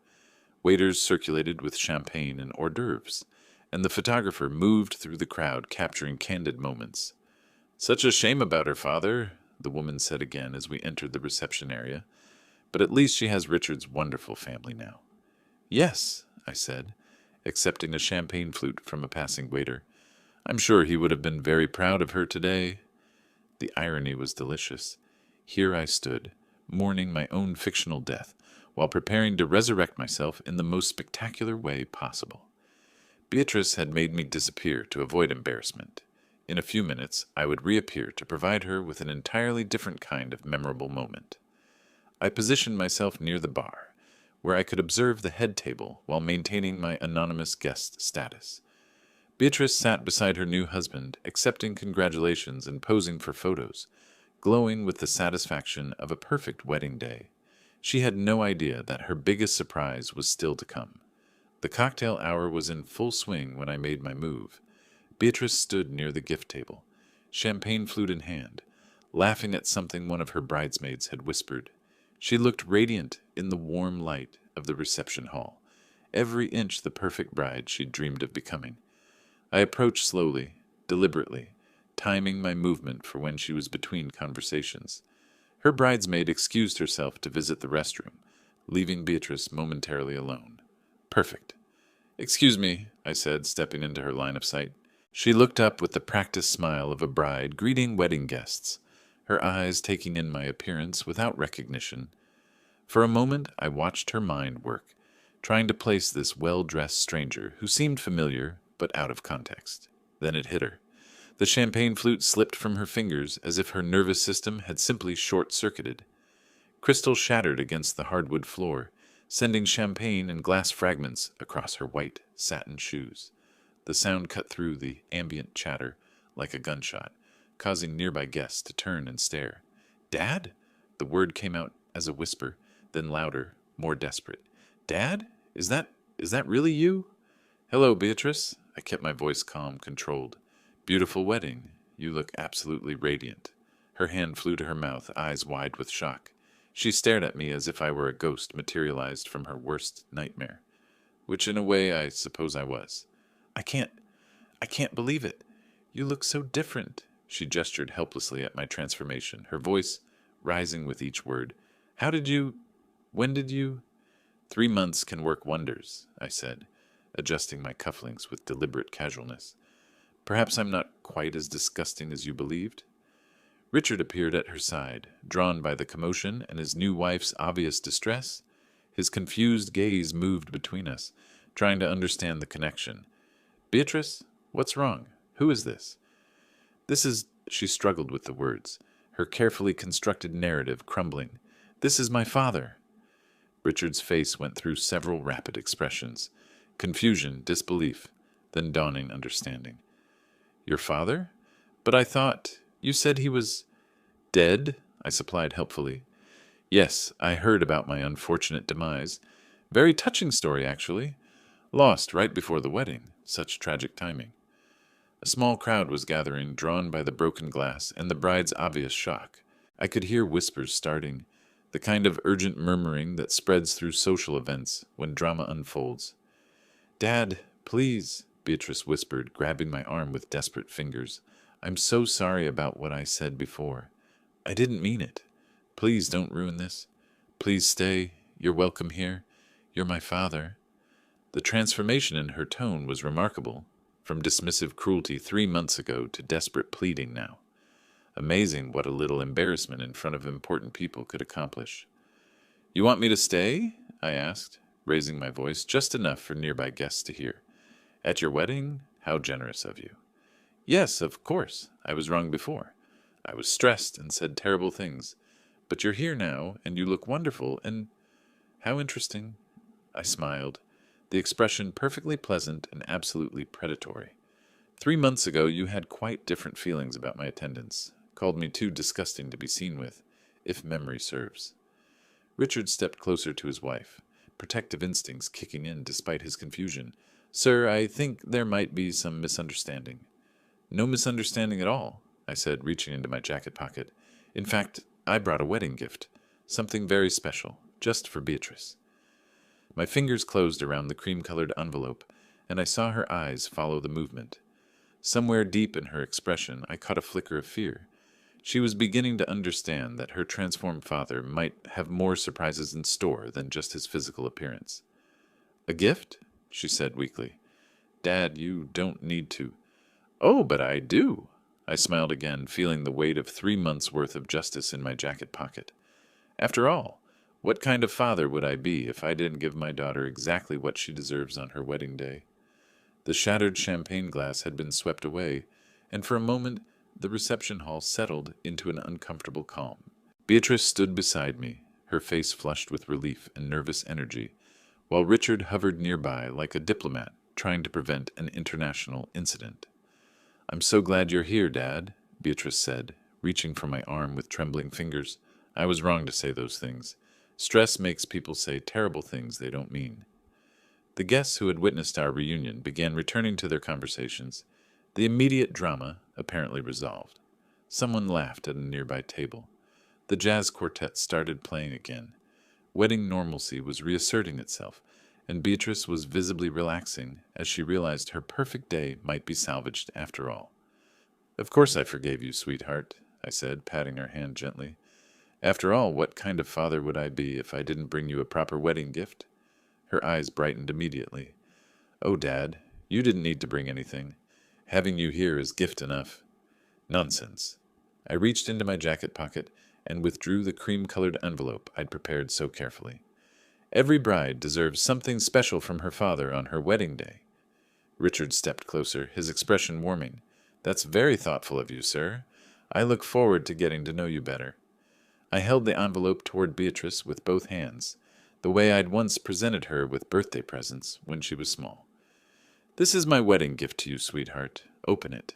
Waiters circulated with champagne and hors d'oeuvres, and the photographer moved through the crowd, capturing candid moments. "Such a shame about her father," the woman said again as we entered the reception area. "But at least she has Richard's wonderful family now." "Yes," I said, accepting a champagne flute from a passing waiter. "I'm sure he would have been very proud of her today." The irony was delicious. Here I stood, mourning my own fictional death, while preparing to resurrect myself in the most spectacular way possible. Beatrice had made me disappear to avoid embarrassment. In a few minutes, I would reappear to provide her with an entirely different kind of memorable moment. I positioned myself near the bar, where I could observe the head table while maintaining my anonymous guest status. Beatrice sat beside her new husband, accepting congratulations and posing for photos, glowing with the satisfaction of a perfect wedding day. She had no idea that her biggest surprise was still to come. The cocktail hour was in full swing when I made my move. Beatrice stood near the gift table, champagne flute in hand, laughing at something one of her bridesmaids had whispered. She looked radiant in the warm light of the reception hall, every inch the perfect bride she'd dreamed of becoming. I approached slowly, deliberately, timing my movement for when she was between conversations. Her bridesmaid excused herself to visit the restroom, leaving Beatrice momentarily alone. "Perfect." "Excuse me," I said, stepping into her line of sight. She looked up with the practiced smile of a bride greeting wedding guests, her eyes taking in my appearance without recognition. For a moment, I watched her mind work, trying to place this well-dressed stranger who seemed familiar but out of context. Then it hit her. The champagne flute slipped from her fingers as if her nervous system had simply short-circuited. Crystal shattered against the hardwood floor, sending champagne and glass fragments across her white satin shoes. The sound cut through the ambient chatter like a gunshot, causing nearby guests to turn and stare. "Dad?" The word came out as a whisper, then louder, more desperate. "Dad? Is that really you?" "Hello, Beatrice." I kept my voice calm, controlled. "Beautiful wedding. You look absolutely radiant." Her hand flew to her mouth, eyes wide with shock. She stared at me as if I were a ghost materialized from her worst nightmare. Which in a way I suppose I was. I can't believe it. You look so different." She gestured helplessly at my transformation, her voice rising with each word. When did you?" 3 months can work wonders," I said, adjusting my cufflinks with deliberate casualness. "Perhaps I'm not quite as disgusting as you believed." Richard appeared at her side, drawn by the commotion and his new wife's obvious distress. His confused gaze moved between us, trying to understand the connection. "Beatrice, what's wrong? Who is this?" She struggled with the words, her carefully constructed narrative crumbling. "This is my father." Richard's face went through several rapid expressions. Confusion, disbelief, then dawning understanding. "Your father? But I thought, you said he was dead?" I supplied helpfully. "Yes, I heard about my unfortunate demise. Very touching story, actually. Lost right before the wedding. Such tragic timing." A small crowd was gathering, drawn by the broken glass and the bride's obvious shock. I could hear whispers starting, the kind of urgent murmuring that spreads through social events when drama unfolds. Dad, please, Beatrice whispered, grabbing my arm with desperate fingers. I'm so sorry about what I said before. I didn't mean it. Please don't ruin this. Please stay. You're welcome here. You're my father. The transformation in her tone was remarkable, from dismissive cruelty 3 months ago to desperate pleading now. Amazing what a little embarrassment in front of important people could accomplish. You want me to stay? I asked, raising my voice just enough for nearby guests to hear. At your wedding? How generous of you. Yes, of course. I was wrong before. I was stressed and said terrible things. But you're here now, and you look wonderful, and how interesting. I smiled, the expression perfectly pleasant and absolutely predatory. 3 months ago, you had quite different feelings about my attendance, called me too disgusting to be seen with, if memory serves. Richard stepped closer to his wife, protective instincts kicking in despite his confusion. Sir, I think there might be some misunderstanding. No misunderstanding at all, I said, reaching into my jacket pocket. In fact, I brought a wedding gift, something very special, just for Beatrice. My fingers closed around the cream-colored envelope, and I saw her eyes follow the movement. Somewhere deep in her expression, I caught a flicker of fear. She was beginning to understand that her transformed father might have more surprises in store than just his physical appearance. A gift? She said weakly. Dad, you don't need to. Oh, but I do. I smiled again, feeling the weight of 3 months' worth of justice in my jacket pocket. After all, what kind of father would I be if I didn't give my daughter exactly what she deserves on her wedding day? The shattered champagne glass had been swept away, and for a moment the reception hall settled into an uncomfortable calm. Beatrice stood beside me, her face flushed with relief and nervous energy, while Richard hovered nearby like a diplomat trying to prevent an international incident. I'm so glad you're here, Dad, Beatrice said, reaching for my arm with trembling fingers. I was wrong to say those things. Stress makes people say terrible things they don't mean. The guests who had witnessed our reunion began returning to their conversations, the immediate drama apparently resolved. Someone laughed at a nearby table. The jazz quartet started playing again. Wedding normalcy was reasserting itself, and Beatrice was visibly relaxing as she realized her perfect day might be salvaged after all. Of course I forgave you, sweetheart, I said, patting her hand gently. After all, what kind of father would I be if I didn't bring you a proper wedding gift? Her eyes brightened immediately. Oh, Dad, you didn't need to bring anything. Having you here is gift enough. Nonsense. I reached into my jacket pocket and withdrew the cream-colored envelope I'd prepared so carefully. Every bride deserves something special from her father on her wedding day. Richard stepped closer, his expression warming. That's very thoughtful of you, sir. I look forward to getting to know you better. I held the envelope toward Beatrice with both hands, the way I'd once presented her with birthday presents when she was small. This is my wedding gift to you, sweetheart. Open it.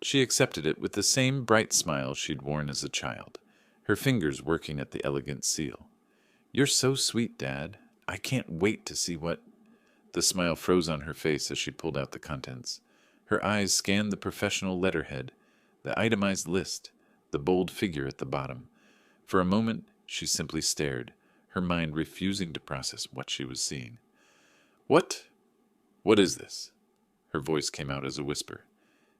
She accepted it with the same bright smile she'd worn as a child, her fingers working at the elegant seal. You're so sweet, Dad. I can't wait to see what... The smile froze on her face as she pulled out the contents. Her eyes scanned the professional letterhead, the itemized list, the bold figure at the bottom. For a moment, she simply stared, her mind refusing to process what she was seeing. What? What is this? Her voice came out as a whisper.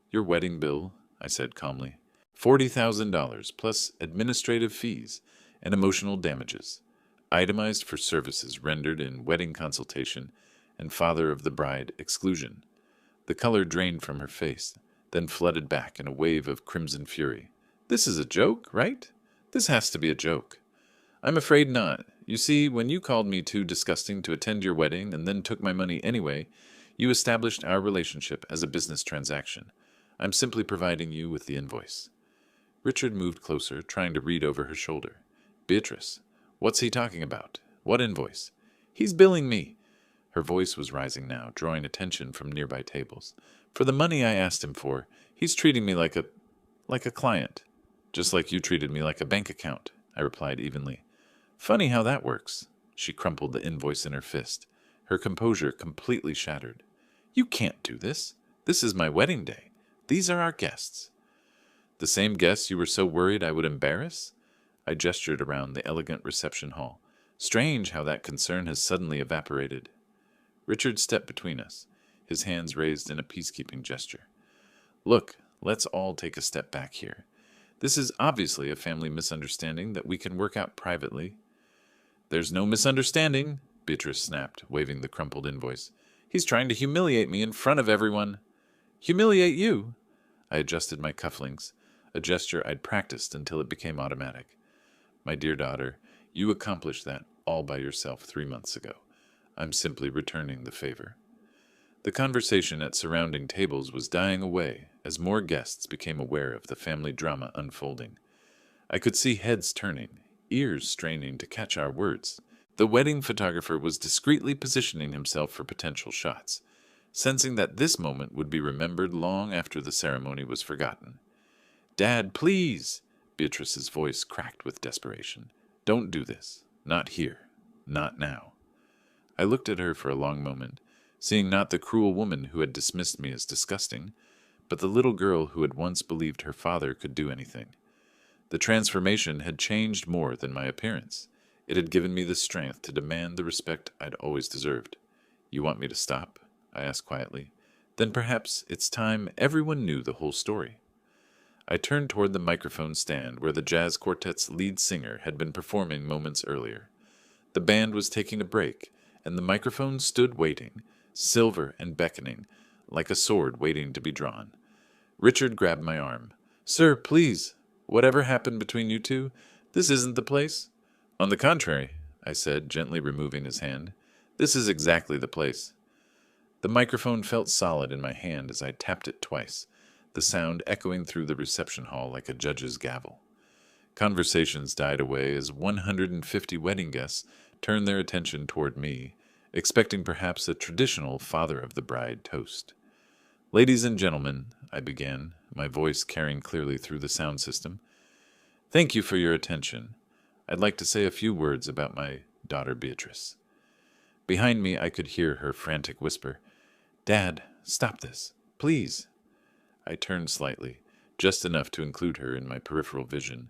Your wedding bill, I said calmly. $40,000 plus administrative fees and emotional damages, itemized for services rendered in wedding consultation and father of the bride exclusion. The color drained from her face, then flooded back in a wave of crimson fury. This is a joke, right? This has to be a joke. I'm afraid not. You see, when you called me too disgusting to attend your wedding and then took my money anyway, you established our relationship as a business transaction. I'm simply providing you with the invoice. Richard moved closer, trying to read over her shoulder. Beatrice, what's he talking about? What invoice? He's billing me. Her voice was rising now, drawing attention from nearby tables. For the money I asked him for, he's treating me like a client. Just like you treated me like a bank account, I replied evenly. Funny how that works. She crumpled the invoice in her fist, her composure completely shattered. You can't do this. This is my wedding day. These are our guests. The same guests you were so worried I would embarrass? I gestured around the elegant reception hall. Strange how that concern has suddenly evaporated. Richard stepped between us, his hands raised in a peacekeeping gesture. Look, let's all take a step back here. This is obviously a family misunderstanding that we can work out privately. There's no misunderstanding, Beatrice snapped, waving the crumpled invoice. He's trying to humiliate me in front of everyone. Humiliate you? I adjusted my cufflinks, a gesture I'd practiced until it became automatic. My dear daughter, you accomplished that all by yourself 3 months ago. I'm simply returning the favor. The conversation at surrounding tables was dying away as more guests became aware of the family drama unfolding. I could see heads turning, ears straining to catch our words. The wedding photographer was discreetly positioning himself for potential shots, sensing that this moment would be remembered long after the ceremony was forgotten. Dad, please! Beatrice's voice cracked with desperation. Don't do this. Not here. Not now. I looked at her for a long moment, seeing not the cruel woman who had dismissed me as disgusting, but the little girl who had once believed her father could do anything. The transformation had changed more than my appearance. It had given me the strength to demand the respect I'd always deserved. You want me to stop? I asked quietly. Then perhaps it's time everyone knew the whole story. I turned toward the microphone stand where the jazz quartet's lead singer had been performing moments earlier. The band was taking a break, and the microphone stood waiting, silver and beckoning, like a sword waiting to be drawn. Richard grabbed my arm. Sir, please, whatever happened between you two, this isn't the place. On the contrary, I said, gently removing his hand, this is exactly the place. The microphone felt solid in my hand as I tapped it twice, the sound echoing through the reception hall like a judge's gavel. Conversations died away as 150 wedding guests turned their attention toward me, expecting perhaps a traditional father of the bride toast. Ladies and gentlemen, I began, my voice carrying clearly through the sound system, thank you for your attention. I'd like to say a few words about my daughter Beatrice. Behind me I could hear her frantic whisper, Dad, stop this, please. I turned slightly, just enough to include her in my peripheral vision.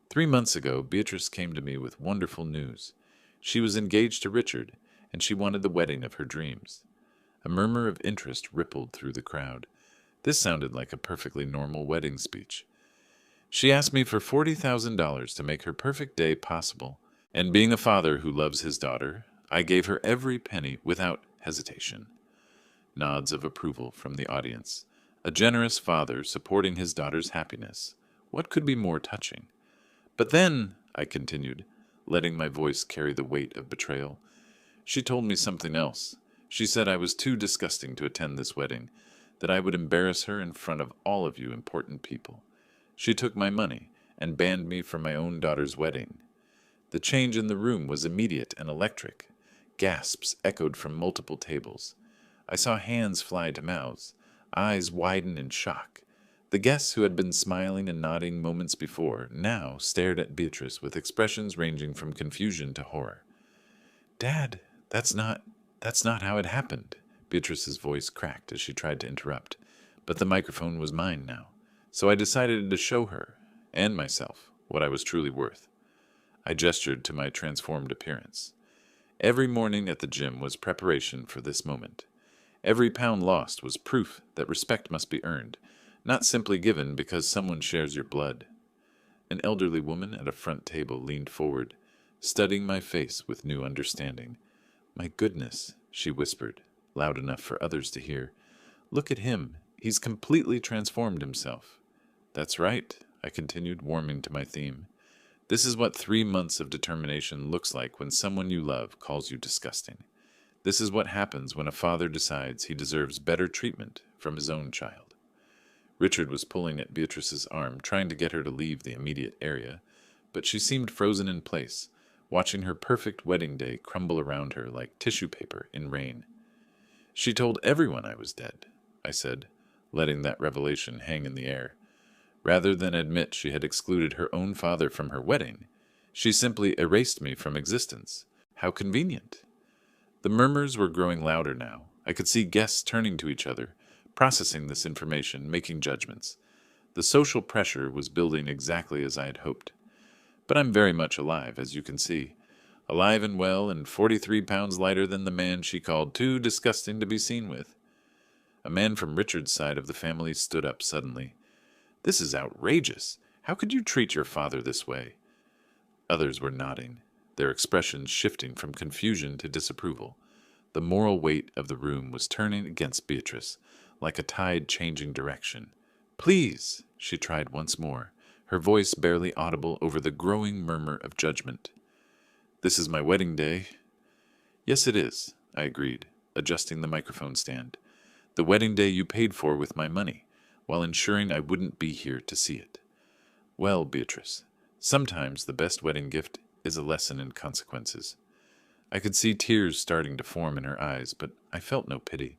3 months ago, Beatrice came to me with wonderful news. She was engaged to Richard, and she wanted the wedding of her dreams. A murmur of interest rippled through the crowd. This sounded like a perfectly normal wedding speech. She asked me for $40,000 to make her perfect day possible, and being a father who loves his daughter, I gave her every penny without hesitation. Nods of approval from the audience. A generous father supporting his daughter's happiness. What could be more touching? But then, I continued, letting my voice carry the weight of betrayal, she told me something else. She said I was too disgusting to attend this wedding, that I would embarrass her in front of all of you important people. She took my money and banned me from my own daughter's wedding. The change in the room was immediate and electric. Gasps echoed from multiple tables. I saw hands fly to mouths, eyes widen in shock. The guests who had been smiling and nodding moments before now stared at Beatrice with expressions ranging from confusion to horror. Dad, that's not how it happened. Beatrice's voice cracked as she tried to interrupt, but the microphone was mine now, so I decided to show her, and myself, what I was truly worth. I gestured to my transformed appearance. Every morning at the gym was preparation for this moment. Every pound lost was proof that respect must be earned, not simply given because someone shares your blood. An elderly woman at a front table leaned forward, studying my face with new understanding. My goodness, she whispered, loud enough for others to hear. Look at him. He's completely transformed himself. That's right, I continued, warming to my theme. This is what 3 months of determination looks like when someone you love calls you disgusting. This is what happens when a father decides he deserves better treatment from his own child. Richard was pulling at Beatrice's arm, trying to get her to leave the immediate area, but she seemed frozen in place, watching her perfect wedding day crumble around her like tissue paper in rain. She told everyone I was dead, I said, letting that revelation hang in the air. Rather than admit she had excluded her own father from her wedding, she simply erased me from existence. How convenient. The murmurs were growing louder now. I could see guests turning to each other, processing this information, making judgments. The social pressure was building exactly as I had hoped. But I'm very much alive, as you can see. alive and well, and 43 pounds lighter than the man she called too disgusting to be seen with. A man from Richard's side of the family stood up suddenly. "This is outrageous. How could you treat your father this way?" Others were nodding, their expressions shifting from confusion to disapproval. The moral weight of the room was turning against Beatrice, like a tide changing direction. "Please," she tried once more, her voice barely audible over the growing murmur of judgment. "This is my wedding day." "Yes, it is," I agreed, adjusting the microphone stand. "The wedding day you paid for with my money, while ensuring I wouldn't be here to see it." "Well, Beatrice, sometimes the best wedding gift is a lesson in consequences." I could see tears starting to form in her eyes, but I felt no pity.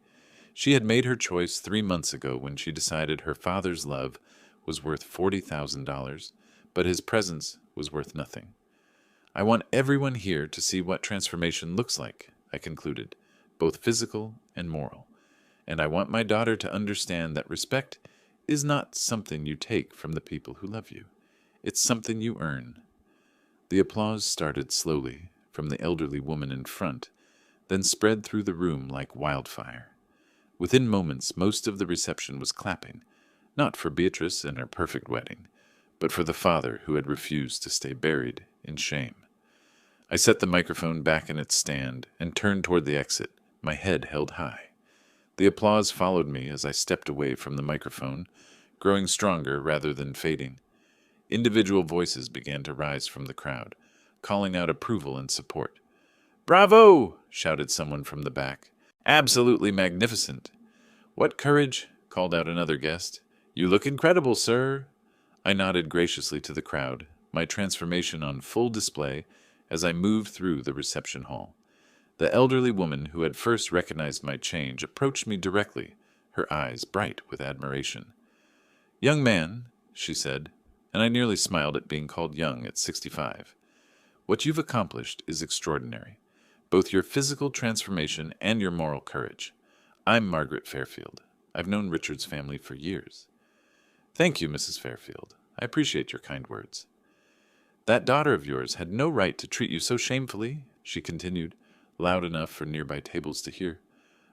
She had made her choice 3 months ago when she decided her father's love was worth $40,000, but his presence was worth nothing. "I want everyone here to see what transformation looks like," I concluded, "both physical and moral. And I want my daughter to understand that respect is not something you take from the people who love you. It's something you earn." The applause started slowly from the elderly woman in front, then spread through the room like wildfire. Within moments, most of the reception was clapping, not for Beatrice and her perfect wedding, but for the father who had refused to stay buried in shame. I set the microphone back in its stand and turned toward the exit, my head held high. The applause followed me as I stepped away from the microphone, growing stronger rather than fading. Individual voices began to rise from the crowd, calling out approval and support. "Bravo!" shouted someone from the back. "Absolutely magnificent." "What courage!" called out another guest. "You look incredible, sir." I nodded graciously to the crowd, my transformation on full display as I moved through the reception hall. The elderly woman who had first recognized my change approached me directly, her eyes bright with admiration. "Young man," she said, and I nearly smiled at being called young at 65. "What you've accomplished is extraordinary, both your physical transformation and your moral courage. I'm Margaret Fairfield. I've known Richard's family for years." "Thank you, Mrs. Fairfield. I appreciate your kind words." "That daughter of yours had no right to treat you so shamefully," she continued, loud enough for nearby tables to hear.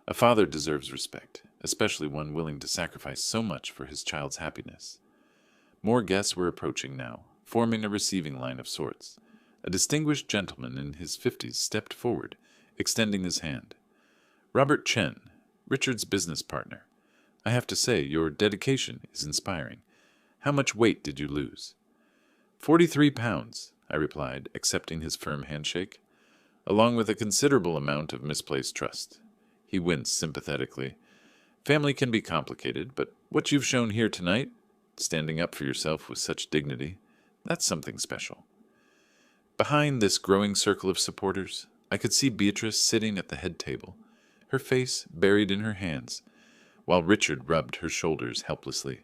"A father deserves respect, especially one willing to sacrifice so much for his child's happiness." More guests were approaching now, forming a receiving line of sorts. A distinguished gentleman in his 50s stepped forward, extending his hand. "Robert Chen, Richard's business partner. I have to say, your dedication is inspiring. How much weight did you lose?" 43 pounds, I replied, accepting his firm handshake, along with a considerable amount of misplaced trust. He winced sympathetically. "Family can be complicated, but what you've shown here tonight, standing up for yourself with such dignity, that's something special." Behind this growing circle of supporters, I could see Beatrice sitting at the head table, her face buried in her hands, while Richard rubbed her shoulders helplessly.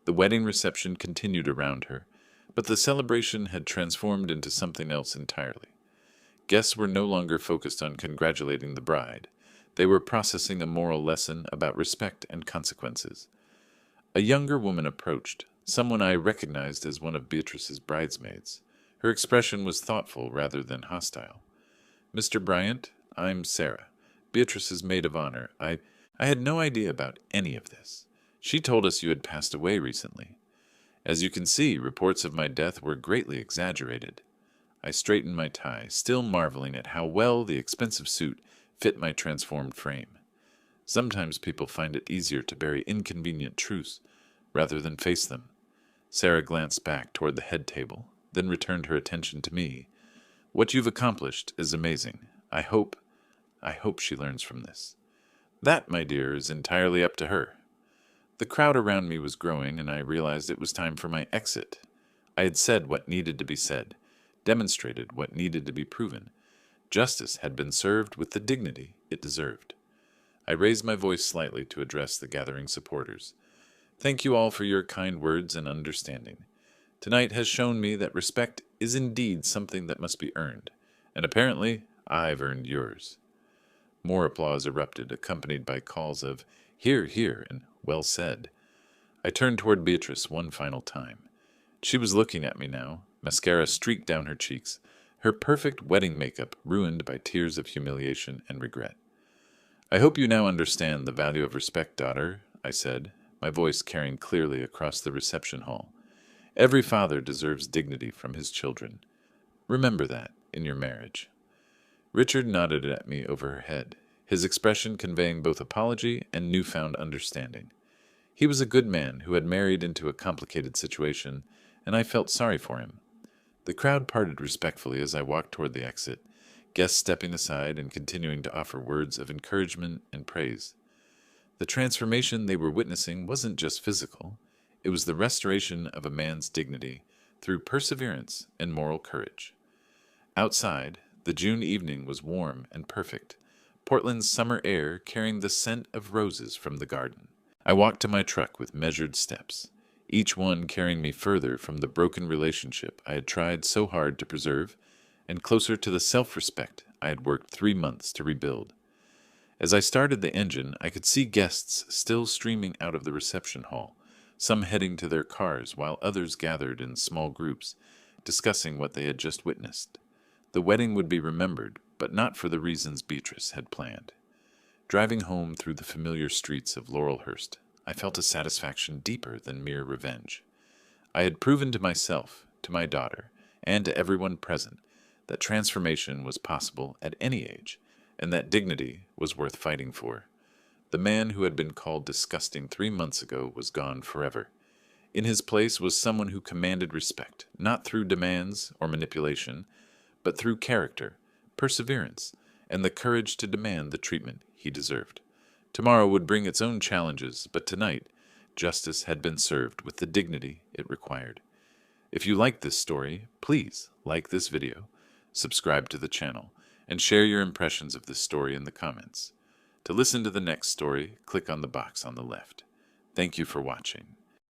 The wedding reception continued around her, but the celebration had transformed into something else entirely. Guests were no longer focused on congratulating the bride. They were processing a moral lesson about respect and consequences. A younger woman approached, someone I recognized as one of Beatrice's bridesmaids. Her expression was thoughtful rather than hostile. "Mr. Bryant, I'm Sarah, Beatrice's maid of honor. I had no idea about any of this. She told us you had passed away recently. As you can see, reports of my death were greatly exaggerated." I straightened my tie, still marveling at how well the expensive suit fit my transformed frame. Sometimes people find it easier to bury inconvenient truths rather than face them. Sarah glanced back toward the head table, then returned her attention to me. "What you've accomplished is amazing. I hope she learns from this." "That, my dear, is entirely up to her." The crowd around me was growing, and I realized it was time for my exit. I had said what needed to be said, demonstrated what needed to be proven. Justice had been served with the dignity it deserved. I raised my voice slightly to address the gathering supporters. "Thank you all for your kind words and understanding. Tonight has shown me that respect is indeed something that must be earned, and apparently I've earned yours." More applause erupted, accompanied by calls of "Hear, hear," and "Well said." I turned toward Beatrice one final time. She was looking at me now, mascara streaked down her cheeks, her perfect wedding makeup ruined by tears of humiliation and regret. "I hope you now understand the value of respect, daughter," I said, my voice carrying clearly across the reception hall. "Every father deserves dignity from his children. Remember that in your marriage." Richard nodded at me over her head, his expression conveying both apology and newfound understanding. He was a good man who had married into a complicated situation, and I felt sorry for him. The crowd parted respectfully as I walked toward the exit, guests stepping aside and continuing to offer words of encouragement and praise. The transformation they were witnessing wasn't just physical, it was the restoration of a man's dignity through perseverance and moral courage. Outside, the June evening was warm and perfect, Portland's summer air carrying the scent of roses from the garden. I walked to my truck with measured steps, each one carrying me further from the broken relationship I had tried so hard to preserve and closer to the self-respect I had worked 3 months to rebuild. As I started the engine, I could see guests still streaming out of the reception hall, some heading to their cars while others gathered in small groups, discussing what they had just witnessed. The wedding would be remembered, but not for the reasons Beatrice had planned. Driving home through the familiar streets of Laurelhurst, I felt a satisfaction deeper than mere revenge. I had proven to myself, to my daughter, and to everyone present, that transformation was possible at any age, and that dignity was worth fighting for. The man who had been called disgusting 3 months ago was gone forever. In his place was someone who commanded respect, not through demands or manipulation, but through character, perseverance, and the courage to demand the treatment he deserved. Tomorrow would bring its own challenges, but tonight, justice had been served with the dignity it required. If you like this story, please like this video, subscribe to the channel, and share your impressions of this story in the comments. To listen to the next story, click on the box on the left. Thank you for watching.